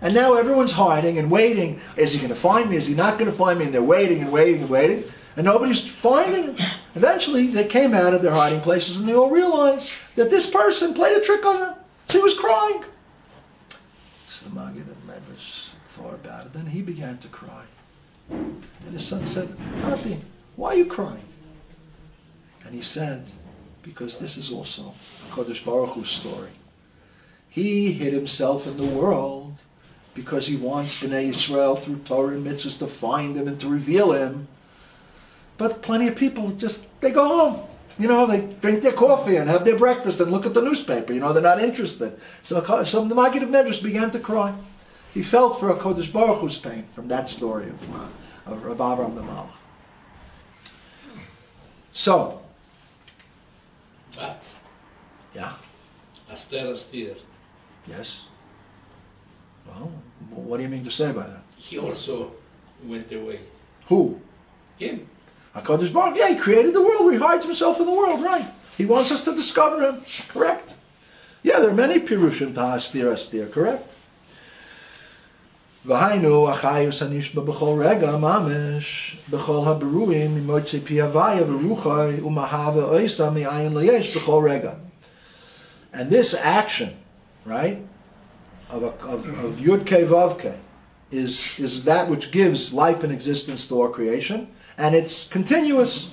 And now everyone's hiding and waiting. Is he going to find me? Is he not going to find me? And they're waiting and waiting and waiting. And nobody's finding him. Eventually, they came out of their hiding places and they all realized that this person played a trick on them. She was crying. So the Maggid of Midrash thought about it. Then he began to cry. And his son said, "Rabbi, why are you crying?" And he said, "Because this is also Kodesh Baruch Hu's story. He hid himself in the world because he wants Bnei Yisrael through Torah and mitzvahs to find him and to reveal him. But plenty of people they go home. They drink their coffee and have their breakfast and look at the newspaper. They're not interested." So the Maggid of Midrash began to cry. He felt for a Kodesh Baruch Hu's pain from that story of Rav Avram the Malach. So, But, yeah, Astir, yes. Well, what do you mean to say by that? he also went away. Who? Him. HaKadosh Baruch, he created the world. He hides himself in the world, right? He wants us to discover him, correct? Yeah, there are many pirushim to astir, correct? V'hainu achayus hanishba b'chol rega mamish b'chol haberuim imotzi pi havaya v'ruchai umahava oisa mi'ayin layesh b'chol rega. And this action, right, of Yud Kei Vav Kei is that which gives life and existence to our creation, and it's continuous.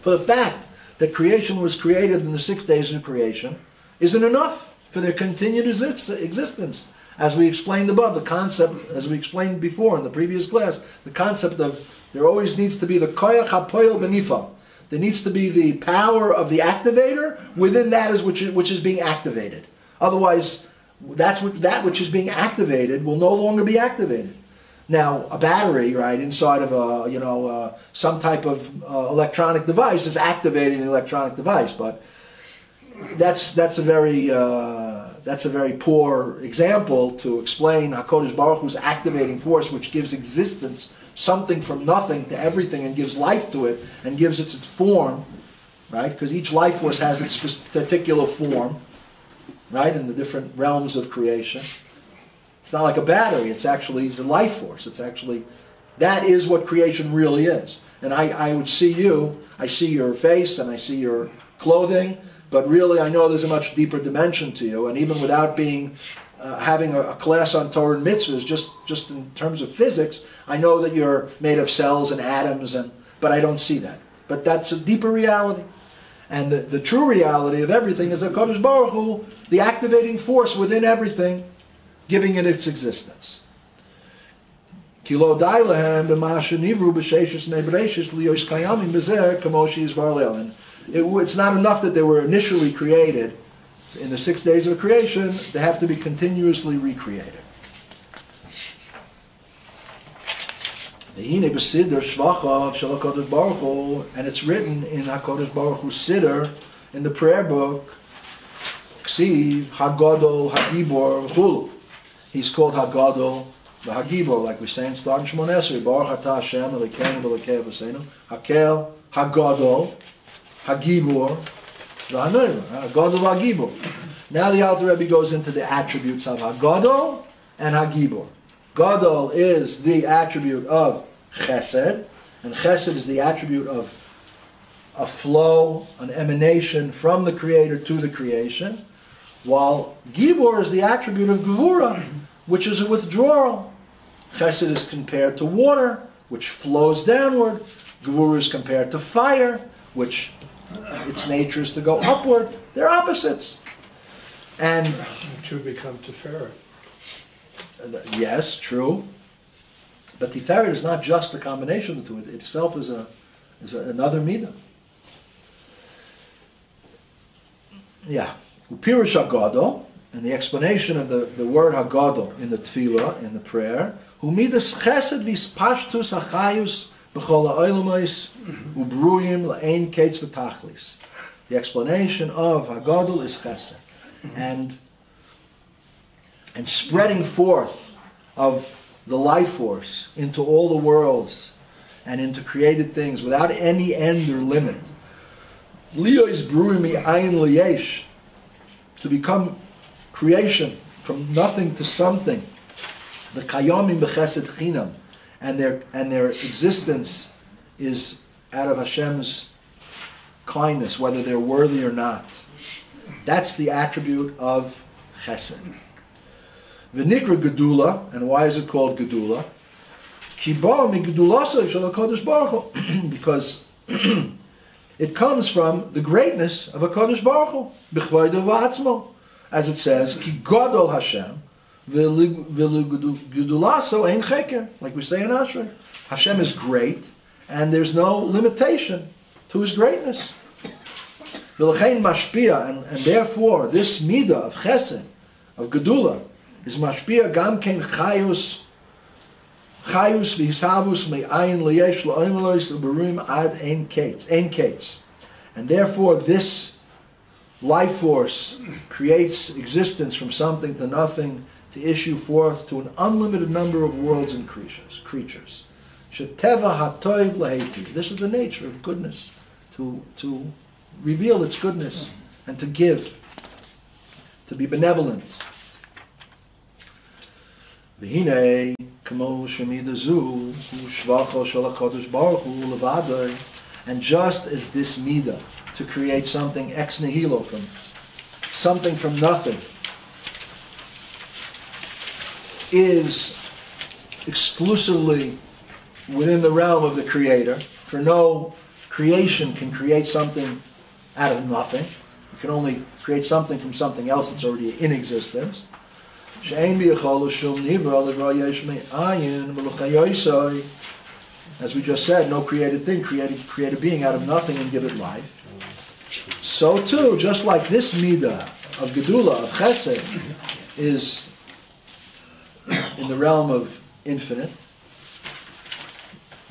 For the fact that creation was created in the 6 days of creation isn't enough for their continued existence. As we explained above, the concept, as we explained before in the previous class, the concept of there always needs to be the koyach hapoil benifal. There needs to be the power of the activator within that which is being activated. Otherwise, that which is being activated will no longer be activated. Now, a battery, right, inside of some type of electronic device is activating the electronic device, but that's a very poor example to explain HaKadosh Baruch Hu's activating force, which gives existence, something from nothing to everything, and gives life to it, and gives it its form, right? Because each life force has its particular form, right, in the different realms of creation. It's not like a battery, it's actually the life force. That is what creation really is. And I would see you, I see your face, and I see your clothing, but really I know there's a much deeper dimension to you, and even without having a class on Torah and mitzvahs, just in terms of physics, I know that you're made of cells and atoms, but I don't see that. But that's a deeper reality. And the true reality of everything is HaKadosh Baruch Hu, the activating force within everything, giving it its existence. It's not enough that they were initially created in the 6 days of creation, they have to be continuously recreated. And it's written in HaKadosh Baruch Hu's Siddur, in the prayer book, Ksiv, Hagadol, Hagibor, Chulu. He's called Hagadol, the Hagibor, like we say in Start Shmon Esrei, Baruch Atah Hashem, Elokeinu v'Elokei Avosenu, Hakel, Hagadol, Hagibor, V'Hanoim, Hagadol, Hagibor. Now the Alter Rebbe goes into the attributes of Hagadol and Hagibor. Gadol is the attribute of Chesed, and Chesed is the attribute of a flow, an emanation from the Creator to the creation, while Gibor is the attribute of Gevura, which is a withdrawal. Chesed is compared to water, which flows downward, Gevura is compared to fire, which its nature is to go upward. They're opposites. And The two become Tiferet. yes, true. But Tiferet is not just a combination of the two. It itself is another midah. Yeah. Upirush HaGadol, and the explanation of the word HaGadol in the tefillah, in the prayer, Hu midas chesed v'spashtus achayus b'chol ha'olamos ubruyim la'ein kates v'tachlis. The explanation of HaGadol is chesed. And spreading forth of the life force into all the worlds and into created things without any end or limit. Liyois bruyim ayin liyesh, to become creation from nothing to something. The kayomim b'chesed chinam, and their existence is out of Hashem's kindness, whether they're worthy or not. That's the attribute of chesed. V'nikra gedula, and why is it called gedula? Ki ba migedulasa shel HaKadosh Baruch Hu, because it comes from the greatness of HaKadosh Baruch Hu, b'chvaydo v'atzmo, as it says, Ki gadol Hashem, v'legedulaso ein cheker, like we say in Ashrei. Hashem is great, and there's no limitation to His greatness. V'lechein mashpia, and therefore this midah of chesed, of gedula, is mashpia gam ken chayus v'hisavus me'ayin liyesh la'omelos u'berim ad ein kates. And therefore this life force creates existence from something to nothing to issue forth to an unlimited number of worlds and creatures. Sheteva hatoiv laheti. This is the nature of goodness, to reveal its goodness and to give, to be benevolent. V'hinei kamo shemidazu shvacho shel HaKadosh Baruch Hu levadoi. And just as this midah, to create something ex nihilo, from something from nothing, is exclusively within the realm of the Creator, for no creation can create something out of nothing. You can only create something from something else that's already in existence. As we just said, no created thing create a being out of nothing and give it life. So too, just like this midah of gedula, of chesed, is in the realm of infinite,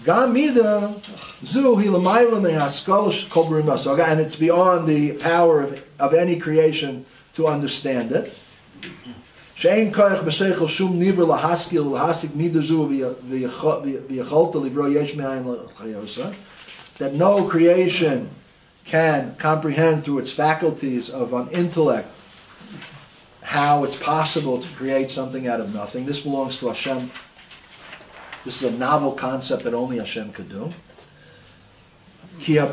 gam midah zu hi l'mayla me'haskal kol b'rim b'asaga, and it's beyond the power of any creation to understand it. She'ein koyach b'seichel shum nivra lahaskil lahasik midah zu v'yacholta livro yesh me'ayin l'chayosa, that no creation can comprehend through its faculties of an intellect how it's possible to create something out of nothing. This belongs to Hashem. This is a novel concept that only Hashem could do. Because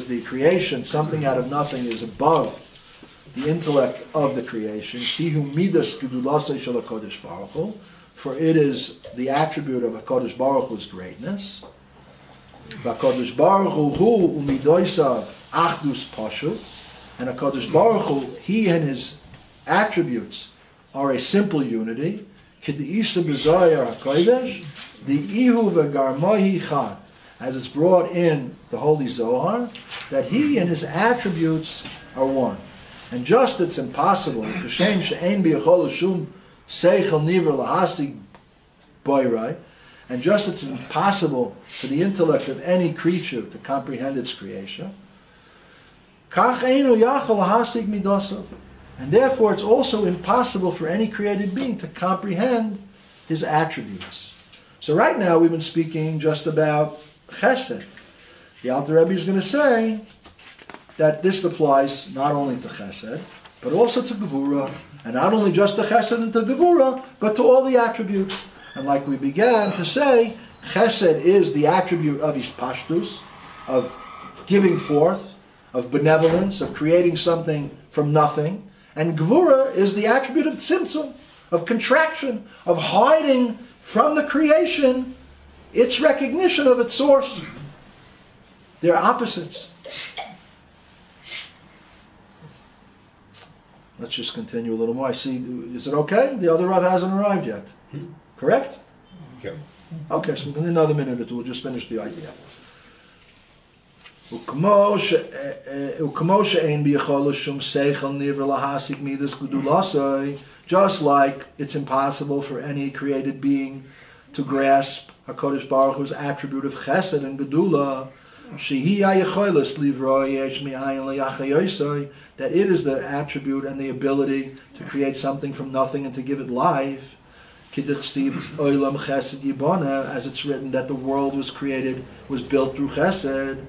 the creation, something out of nothing, is above the intellect of the creation. For it is the attribute of HaKadosh Baruch Hu's greatness. HaKadosh Baruch Hu umidoisav achdus pashu, and HaKadosh Baruch Hu, He and His attributes are a simple unity. K'de'isa b'zohar HaKodesh, de'ihu v'garmohi chad, as it's brought in the Holy Zohar, that He and His attributes are one. And just it's impossible, k'shem she'ein b'yachol shum seichel niver lahasig boirai, and just it's impossible for the intellect of any creature to comprehend its creation. Kach einu yachol lahasig midosav, and therefore it's also impossible for any created being to comprehend His attributes. So right now we've been speaking just about chesed. The Alter Rebbe is going to say that this applies not only to chesed, but also to gevura, and not only just to chesed and to gevura, but to all the attributes. And like we began to say, chesed is the attribute of hispashtus, of giving forth, of benevolence, of creating something from nothing. And gevura is the attribute of tzimtzum, of contraction, of hiding from the creation its recognition of its source. They're opposites. Let's just continue a little more. I see, is it okay? The other Rav hasn't arrived yet. Correct? Okay. Okay, so in another minute or two, we'll just finish the idea. וכמו שאין ביכולת שום שכל נברא להשיג מידס גדולתו, just like it's impossible for any created being to grasp HaKadosh Baruch Hu's attribute of chesed and gedula, shehi hayecholos livroi yesh mi'ayin le'achayosoi, that it is the attribute and the ability to create something from nothing and to give it life. Kidduch olam chesed yibona, as it's written that the world was created, was built through chesed.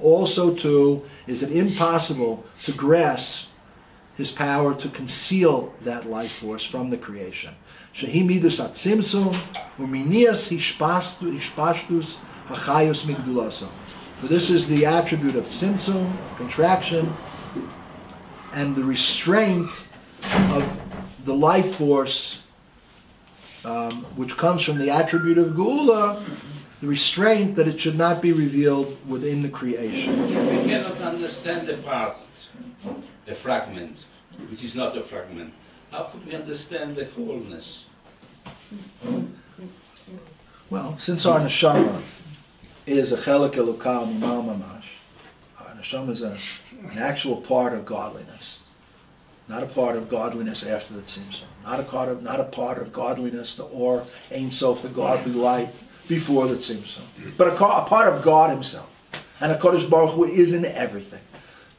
Also, too, is it impossible to grasp his power to conceal that life force from the creation. For this is the attribute of tzimtzum, of contraction, and the restraint of the life force, which comes from the attribute of Geula, the restraint that it should not be revealed within the creation. If we cannot understand the part, the fragment, which is not a fragment, how could we understand the wholeness? Well, since our neshama is a chelik elokah mimal mamash, our neshama is an actual part of godliness. Not a part of godliness after the tzimtzum. Not a part of godliness, the or Ein Sof, the godly light, before the tzimtzum. But a part of God Himself. And HaKadosh Baruch Hu is in everything.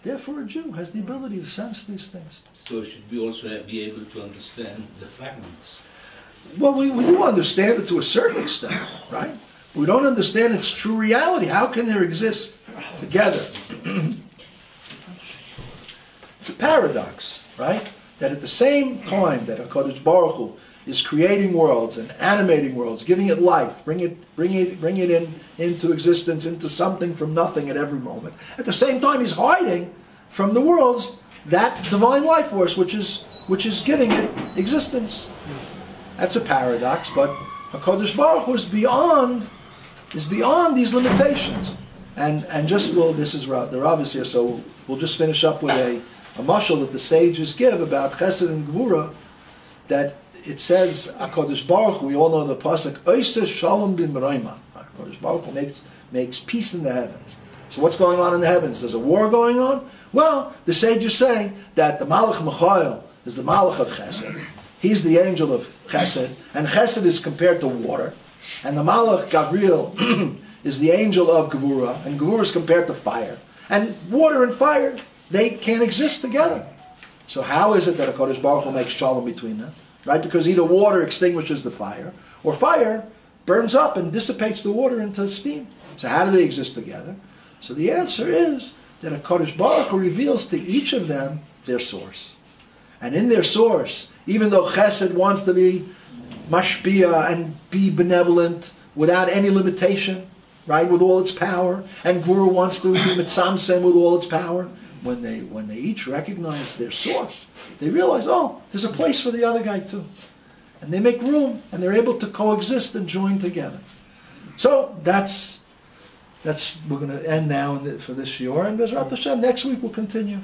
Therefore, a Jew has the ability to sense these things. So should we also be able to understand the fragments? Well, we do understand it to a certain extent, right? We don't understand its true reality. How can there exist together? It's a paradox, right? That at the same time that HaKadosh Baruch Hu is creating worlds and animating worlds, giving it life, bring it into existence, into something from nothing at every moment. At the same time, He's hiding from the worlds that divine life force, which is giving it existence. That's a paradox, but HaKadosh Baruch Hu is beyond these limitations. And just this is the Rav is here, so we'll just finish up with a mashal that the sages give about Chesed and Gvura, that it says HaKadosh Baruch Hu, we all know the pasuk, Oiseh Shalom b'Meroima. HaKadosh Baruch Hu makes peace in the heavens. So what's going on in the heavens? There's a war going on? Well, the sages say that the Malach Michael is the Malach of Chesed. He's the angel of Chesed, and Chesed is compared to water, and the Malach Gavriel is the angel of Gevura, and Gevura is compared to fire. And water and fire, they can't exist together. So how is it that HaKadosh Baruch Hu makes shalom between them? Right? Because either water extinguishes the fire, or fire burns up and dissipates the water into steam. So how do they exist together? So the answer is that HaKadosh Baruch Hu reveals to each of them their source. And in their source, even though Chesed wants to be mashpia and be benevolent without any limitation, right, with all its power, and Gvura wants to be mitzamsem with all its power, when they each recognize their source, they realize, oh, there's a place for the other guy too. And they make room, and they're able to coexist and join together. So that's we're going to end now for this shiur, and Bezrat Hashem, next week we'll continue.